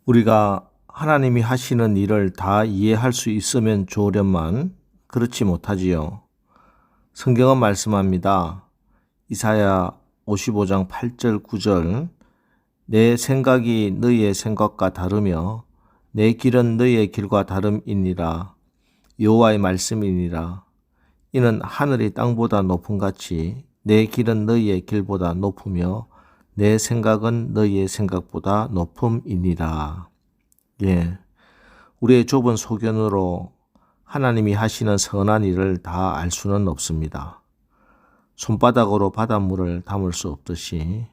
우리가 하나님이 하시는 일을 다 이해할 수 있으면 좋으련만 그렇지 못하지요. 성경은 말씀합니다. 이사야 55장 8절 9절 내 생각이 너희의 생각과 다르며 내 길은 너희의 길과 다름이니라. 여호와의 말씀이니라. 이는 하늘이 땅보다 높음같이 내 길은 너희의 길보다 높으며 내 생각은 너희의 생각보다 높음이니라. 예, 우리의 좁은 소견으로 하나님이 하시는 선한 일을 다 알 수는 없습니다. 손바닥으로 바닷물을 담을 수 없듯이,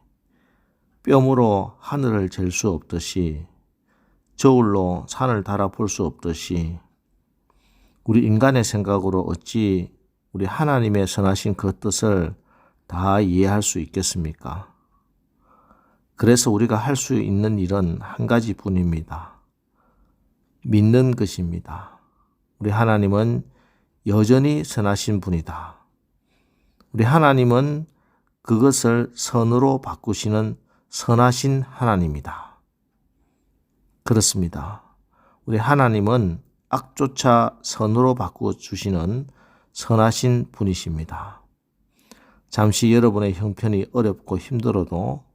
뼘으로 하늘을 잴 수 없듯이, 저울로 산을 달아볼 수 없듯이, 우리 인간의 생각으로 어찌 우리 하나님의 선하신 그 뜻을 다 이해할 수 있겠습니까? 그래서 우리가 할 수 있는 일은 한 가지뿐입니다. 믿는 것입니다. 우리 하나님은 여전히 선하신 분이다. 우리 하나님은 그것을 선으로 바꾸시는 선하신 하나님이다. 그렇습니다. 우리 하나님은 악조차 선으로 바꿔주시는 선하신 분이십니다. 잠시 여러분의 형편이 어렵고 힘들어도,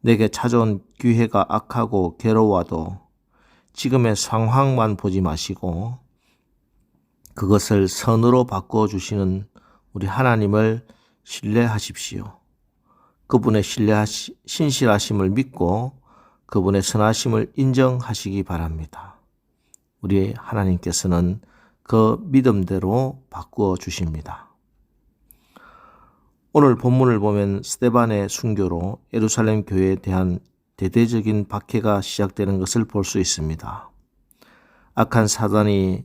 내게 찾아온 기회가 악하고 괴로워도 지금의 상황만 보지 마시고 그것을 선으로 바꿔주시는 우리 하나님을 신뢰하십시오. 그분의 신실하심을 믿고 그분의 선하심을 인정하시기 바랍니다. 우리 하나님께서는 그 믿음대로 바꾸어 주십니다. 오늘 본문을 보면 스데반의 순교로 예루살렘 교회에 대한 대대적인 박해가 시작되는 것을 볼 수 있습니다. 악한 사단이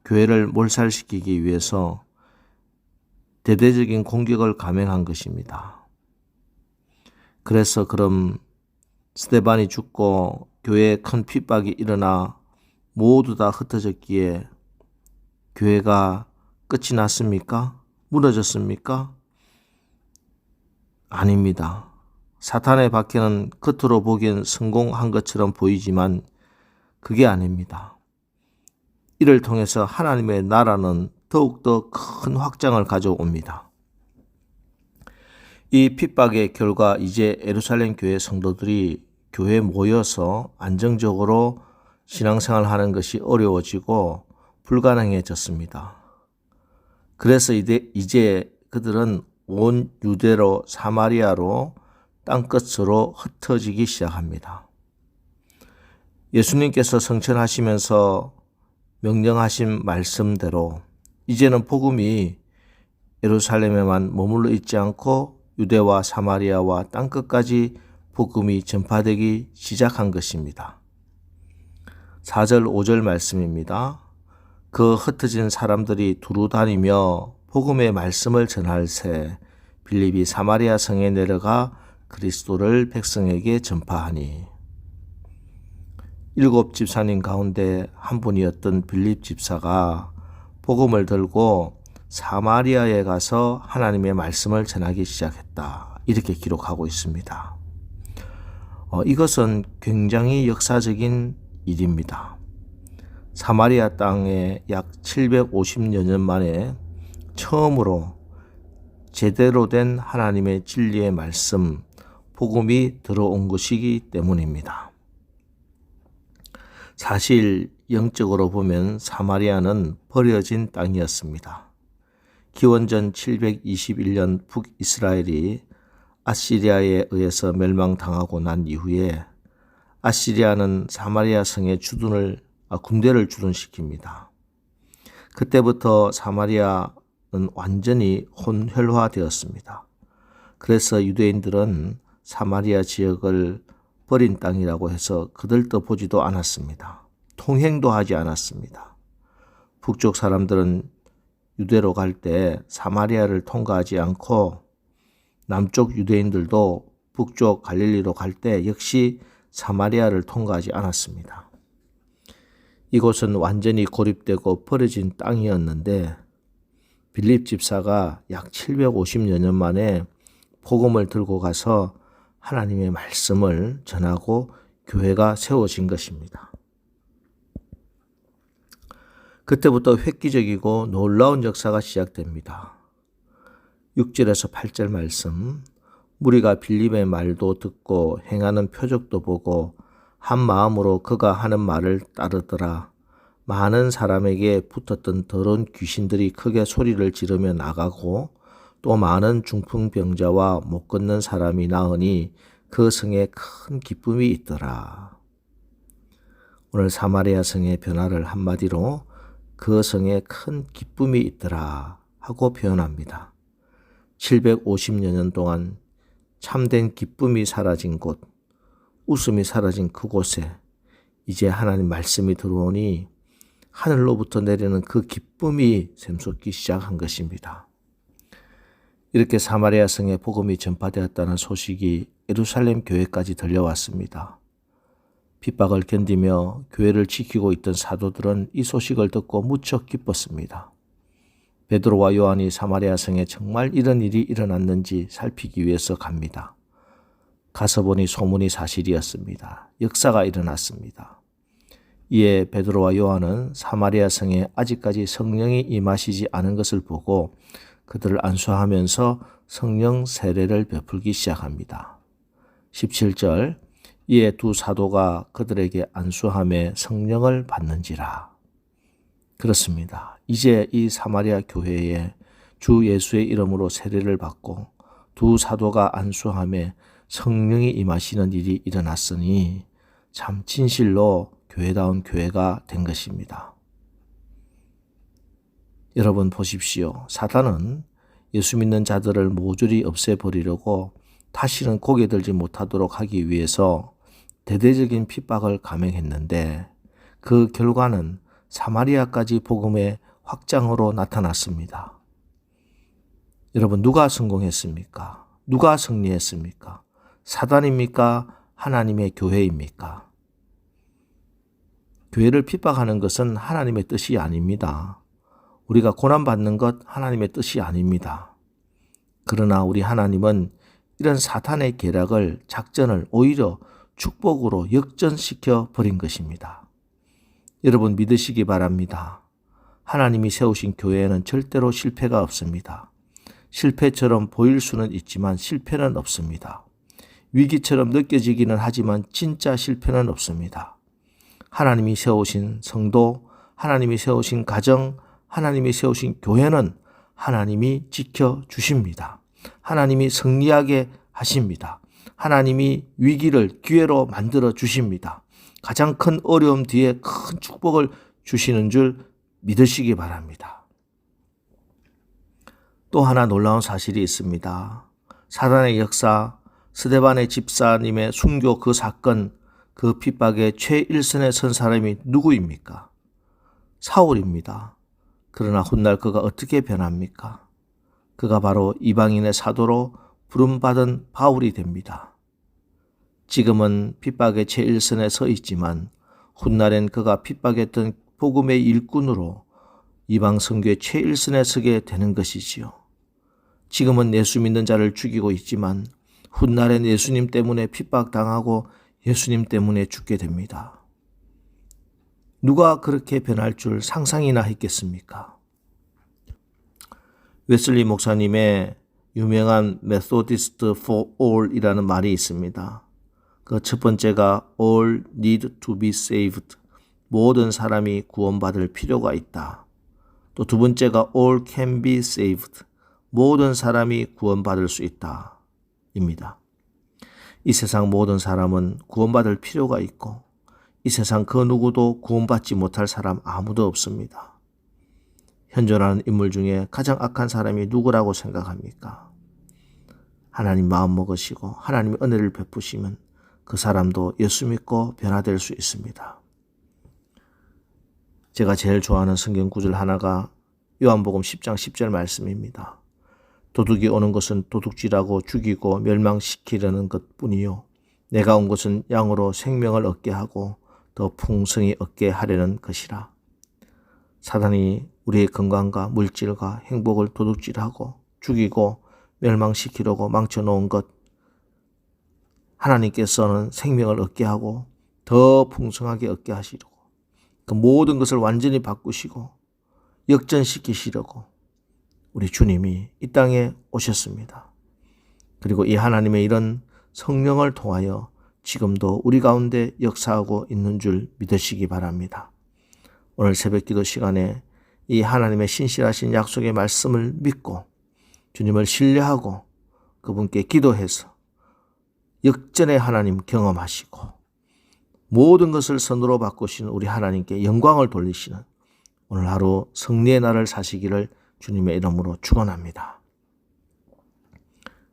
교회를 몰살시키기 위해서 대대적인 공격을 감행한 것입니다. 그래서 그럼 스데반이 죽고 교회에 큰 핍박이 일어나 모두 다 흩어졌기에 교회가 끝이 났습니까? 무너졌습니까? 아닙니다. 사탄의 박해는 겉으로 보기엔 성공한 것처럼 보이지만 그게 아닙니다. 이를 통해서 하나님의 나라는 더욱더 큰 확장을 가져옵니다. 이 핍박의 결과 이제 예루살렘 교회 성도들이 교회에 모여서 안정적으로 신앙생활하는 것이 어려워지고 불가능해졌습니다. 그래서 이제 그들은 온 유대로 사마리아로 땅끝으로 흩어지기 시작합니다. 예수님께서 성천하시면서 명령하신 말씀대로 이제는 복음이 예루살렘에만 머물러 있지 않고 유대와 사마리아와 땅끝까지 복음이 전파되기 시작한 것입니다. 4절 5절 말씀입니다. 그 흩어진 사람들이 두루 다니며 복음의 말씀을 전할새 빌립이 사마리아 성에 내려가 그리스도를 백성에게 전파하니. 7 집사님 가운데 한 분이었던 빌립 집사가 복음을 들고 사마리아에 가서 하나님의 말씀을 전하기 시작했다. 이렇게 기록하고 있습니다. 이것은 굉장히 역사적인 일입니다. 사마리아 땅에 약 750여 년 만에 처음으로 제대로 된 하나님의 진리의 말씀, 복음이 들어온 것이기 때문입니다. 사실 영적으로 보면 사마리아는 버려진 땅이었습니다. 기원전 721년 북이스라엘이 아시리아에 의해서 멸망당하고 난 이후에 아시리아는 사마리아 성에 군대를 주둔시킵니다. 그때부터 사마리아는 완전히 혼혈화되었습니다. 그래서 유대인들은 사마리아 지역을 버린 땅이라고 해서 그들도 보지도 않았습니다. 통행도 하지 않았습니다. 북쪽 사람들은 유대로 갈 때 사마리아를 통과하지 않고 남쪽 유대인들도 북쪽 갈릴리로 갈 때 역시 사마리아를 통과하지 않았습니다. 이곳은 완전히 고립되고 버려진 땅이었는데 빌립 집사가 약 750여 년 만에 복음을 들고 가서 하나님의 말씀을 전하고 교회가 세워진 것입니다. 그때부터 획기적이고 놀라운 역사가 시작됩니다. 6절에서 8절 말씀, 무리가 빌립의 말도 듣고 행하는 표적도 보고 한 마음으로 그가 하는 말을 따르더라. 많은 사람에게 붙었던 더러운 귀신들이 크게 소리를 지르며 나가고 또 많은 중풍병자와 못 걷는 사람이 나으니 그 성에 큰 기쁨이 있더라. 오늘 사마리아 성의 변화를 한마디로 그 성에 큰 기쁨이 있더라 하고 표현합니다. 750여 년 동안 참된 기쁨이 사라진 곳, 웃음이 사라진 그곳에 이제 하나님 말씀이 들어오니 하늘로부터 내리는 그 기쁨이 샘솟기 시작한 것입니다. 이렇게 사마리아 성에 복음이 전파되었다는 소식이 예루살렘 교회까지 들려왔습니다. 핍박을 견디며 교회를 지키고 있던 사도들은 이 소식을 듣고 무척 기뻤습니다. 베드로와 요한이 사마리아 성에 정말 이런 일이 일어났는지 살피기 위해서 갑니다. 가서 보니 소문이 사실이었습니다. 역사가 일어났습니다. 이에 베드로와 요한은 사마리아 성에 아직까지 성령이 임하시지 않은 것을 보고 그들을 안수하면서 성령 세례를 베풀기 시작합니다. 17절, 이에 두 사도가 그들에게 안수함에 성령을 받는지라. 그렇습니다. 이제 이 사마리아 교회에 주 예수의 이름으로 세례를 받고 두 사도가 안수함에 성령이 임하시는 일이 일어났으니 참 진실로 교회다운 교회가 된 것입니다. 여러분 보십시오. 사단은 예수 믿는 자들을 모조리 없애버리려고 다시는 고개 들지 못하도록 하기 위해서 대대적인 핍박을 감행했는데 그 결과는 사마리아까지 복음의 확장으로 나타났습니다. 여러분 누가 성공했습니까? 누가 승리했습니까? 사단입니까? 하나님의 교회입니까? 교회를 핍박하는 것은 하나님의 뜻이 아닙니다. 우리가 고난받는 것 하나님의 뜻이 아닙니다. 그러나 우리 하나님은 이런 사탄의 계략을, 작전을 오히려 축복으로 역전시켜 버린 것입니다. 여러분 믿으시기 바랍니다. 하나님이 세우신 교회에는 절대로 실패가 없습니다. 실패처럼 보일 수는 있지만 실패는 없습니다. 위기처럼 느껴지기는 하지만 진짜 실패는 없습니다. 하나님이 세우신 성도, 하나님이 세우신 가정, 하나님이 세우신 교회는 하나님이 지켜주십니다. 하나님이 승리하게 하십니다. 하나님이 위기를 기회로 만들어 주십니다. 가장 큰 어려움 뒤에 큰 축복을 주시는 줄 믿으시기 바랍니다. 또 하나 놀라운 사실이 있습니다. 사단의 역사, 스데반의 집사님의 순교 그 사건, 그 핍박의 최일선에 선 사람이 누구입니까? 사울입니다. 그러나 훗날 그가 어떻게 변합니까? 그가 바로 이방인의 사도로 부름받은 바울이 됩니다. 지금은 핍박의 최일선에 서 있지만 훗날엔 그가 핍박했던 복음의 일꾼으로 이방 선교의 최일선에 서게 되는 것이지요. 지금은 예수 믿는 자를 죽이고 있지만 훗날엔 예수님 때문에 핍박당하고 예수님 때문에 죽게 됩니다. 누가 그렇게 변할 줄 상상이나 했겠습니까? 웨슬리 목사님의 유명한 Methodist for All이라는 말이 있습니다. 그 첫 번째가 All need to be saved. 모든 사람이 구원받을 필요가 있다. 또 두 번째가 All can be saved. 모든 사람이 구원받을 수 있다. 입니다. 이 세상 모든 사람은 구원받을 필요가 있고 이 세상 그 누구도 구원받지 못할 사람 아무도 없습니다. 현존하는 인물 중에 가장 악한 사람이 누구라고 생각합니까? 하나님 마음 먹으시고 하나님의 은혜를 베푸시면 그 사람도 예수 믿고 변화될 수 있습니다. 제가 제일 좋아하는 성경 구절 하나가 요한복음 10장 10절 말씀입니다. 도둑이 오는 것은 도둑질하고 죽이고 멸망시키려는 것뿐이요 내가 온 것은 양으로 생명을 얻게 하고 더 풍성히 얻게 하려는 것이라. 사단이 우리의 건강과 물질과 행복을 도둑질하고 죽이고 멸망시키려고 망쳐놓은 것, 하나님께서는 생명을 얻게 하고 더 풍성하게 얻게 하시려고 그 모든 것을 완전히 바꾸시고 역전시키시려고 우리 주님이 이 땅에 오셨습니다. 그리고 이 하나님의 이런 성령을 통하여 지금도 우리 가운데 역사하고 있는 줄 믿으시기 바랍니다. 오늘 새벽기도 시간에 이 하나님의 신실하신 약속의 말씀을 믿고 주님을 신뢰하고 그분께 기도해서 역전의 하나님 경험하시고 모든 것을 선으로 바꾸시는 우리 하나님께 영광을 돌리시는 오늘 하루 승리의 날을 사시기를 주님의 이름으로 축원합니다.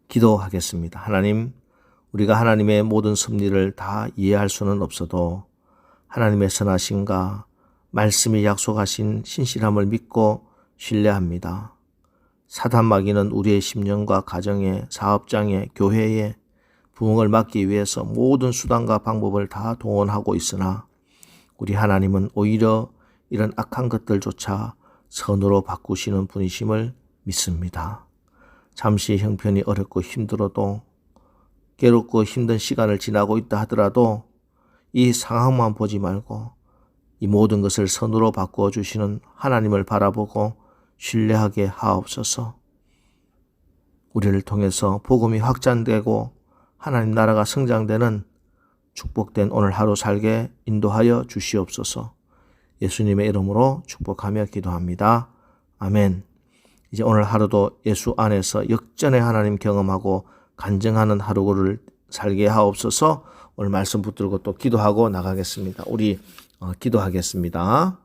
기도하겠습니다. 하나님, 우리가 하나님의 모든 섭리를 다 이해할 수는 없어도 하나님의 선하심과 말씀이 약속하신 신실함을 믿고 신뢰합니다. 사단 마귀는 우리의 심령과 가정에, 사업장에, 교회에 부흥을 막기 위해서 모든 수단과 방법을 다 동원하고 있으나 우리 하나님은 오히려 이런 악한 것들조차 선으로 바꾸시는 분이심을 믿습니다. 잠시 형편이 어렵고 힘들어도 괴롭고 힘든 시간을 지나고 있다 하더라도 이 상황만 보지 말고 이 모든 것을 선으로 바꾸어 주시는 하나님을 바라보고 신뢰하게 하옵소서. 우리를 통해서 복음이 확장되고 하나님 나라가 성장되는 축복된 오늘 하루 살게 인도하여 주시옵소서. 예수님의 이름으로 축복하며 기도합니다. 아멘. 이제 오늘 하루도 예수 안에서 역전의 하나님 경험하고 간증하는 하루를 살게 하옵소서. 오늘 말씀 붙들고 또 기도하고 나가겠습니다. 우리 기도하겠습니다.